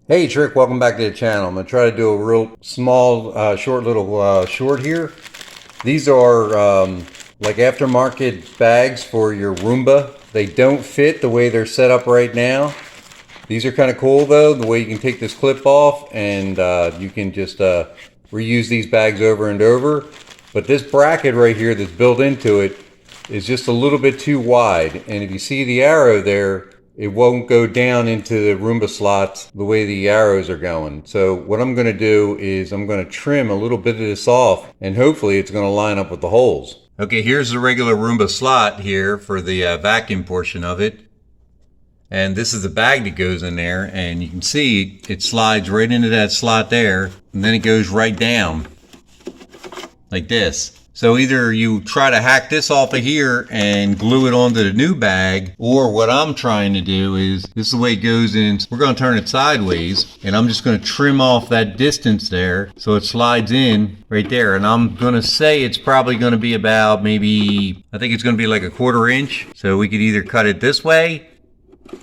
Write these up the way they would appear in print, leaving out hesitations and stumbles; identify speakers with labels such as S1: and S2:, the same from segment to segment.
S1: Hey Trick, welcome back to the channel. I'm going to try to do a real small, short here. These are like aftermarket bags for your Roomba. They don't fit the way they're set up right now. These are kind of cool though, the way you can take this clip off and you can just reuse these bags over and over. But this bracket right here that's built into it is just a little bit too wide. And if you see the arrow there, it won't go down into the Roomba slots the way the arrows are going. So what I'm going to do is I'm going to trim a little bit of this off and hopefully it's going to line up with the holes. Okay, here's the regular Roomba slot here for the vacuum portion of it. And this is the bag that goes in there, and you can see it slides right into that slot there, and then it goes right down like this. So either you try to hack this off of here and glue it onto the new bag, or what I'm trying to do is, this is the way it goes in. We're going to turn it sideways, and I'm just going to trim off that distance there so it slides in right there. And I'm going to say it's probably going to be about maybe, I think it's going to be like a 1/4 inch. So we could either cut it this way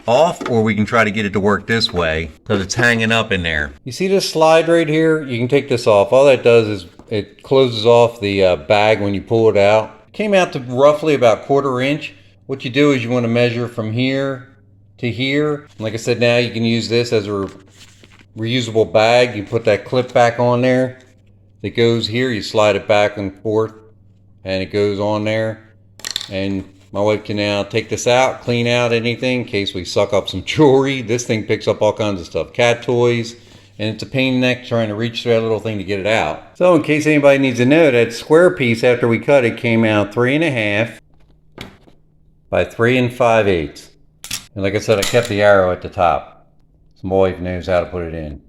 S1: off, or we can try to get it to work this way because it's hanging up in there. You see this slide right here? You can take this off. All that does is it closes off the bag when you pull it out. It came out to roughly about 1/4 inch. What you do is you want to measure from here to here. And like I said, now you can use this as a reusable bag. You put that clip back on there that goes here. You slide it back and forth and it goes on there. And my wife can now take this out, clean out anything in case we suck up some jewelry. This thing picks up all kinds of stuff, cat toys, and it's a pain in the neck trying to reach through that little thing to get it out. So in case anybody needs to know, that square piece after we cut it came out 3.5 by 3 5/8. And like I said, I kept the arrow at the top. So my wife knows how to put it in.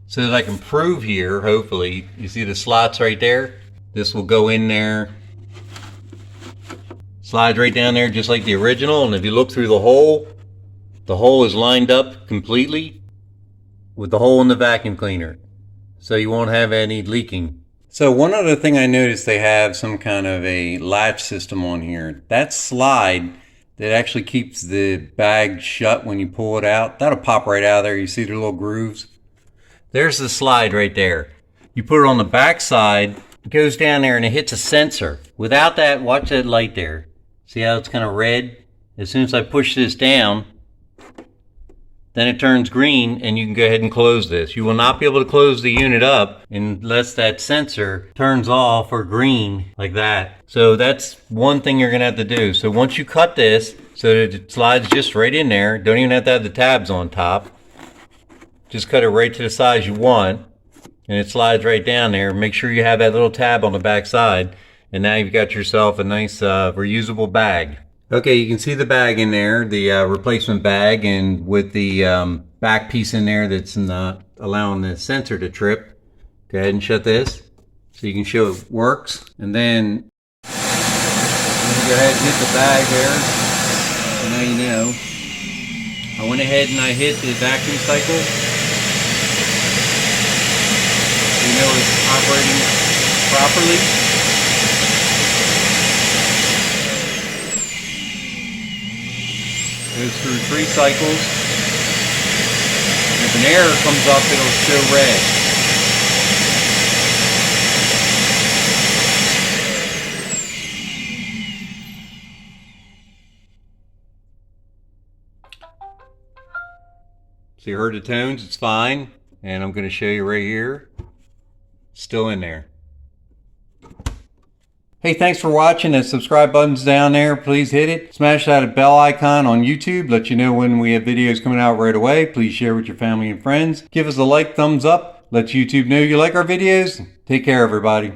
S1: So that I can prove here, hopefully, you see the slots right there? This will go in there. Slides right down there just like the original, and if you look through the hole is lined up completely with the hole in the vacuum cleaner, so you won't have any leaking. So one other thing I noticed, they have some kind of a latch system on here. That slide that actually keeps the bag shut when you pull it out, that'll pop right out of there. You see the little grooves? There's the slide right there. You put it on the back side, it goes down there and it hits a sensor. Without that, watch that light there. See how it's kind of red? As soon as I push this down, then it turns green and you can go ahead and close this. You will not be able to close the unit up unless that sensor turns off or green like that. So that's one thing you're gonna have to do. So once you cut this so that it slides just right in there, don't even have to have the tabs on top. Just cut it right to the size you want and it slides right down there. Make sure you have that little tab on the back side. And now you've got yourself a nice reusable bag. Okay, you can see the bag in there, the replacement bag, and with the back piece in there that's not allowing the sensor to trip. Go ahead and shut this so you can show it works. And then I'm gonna go ahead and hit the bag there. So now you know. I went ahead and I hit the vacuum cycle. So you know it's operating properly. Goes through 3 cycles. If an error comes up, it'll show red. So you heard the tones, it's fine. And I'm going to show you right here. Still in there. Hey, thanks for watching. The subscribe button's down there. Please hit it. Smash that bell icon on YouTube. Let you know when we have videos coming out right away. Please share with your family and friends. Give us a like, thumbs up. Let YouTube know you like our videos. Take care, everybody.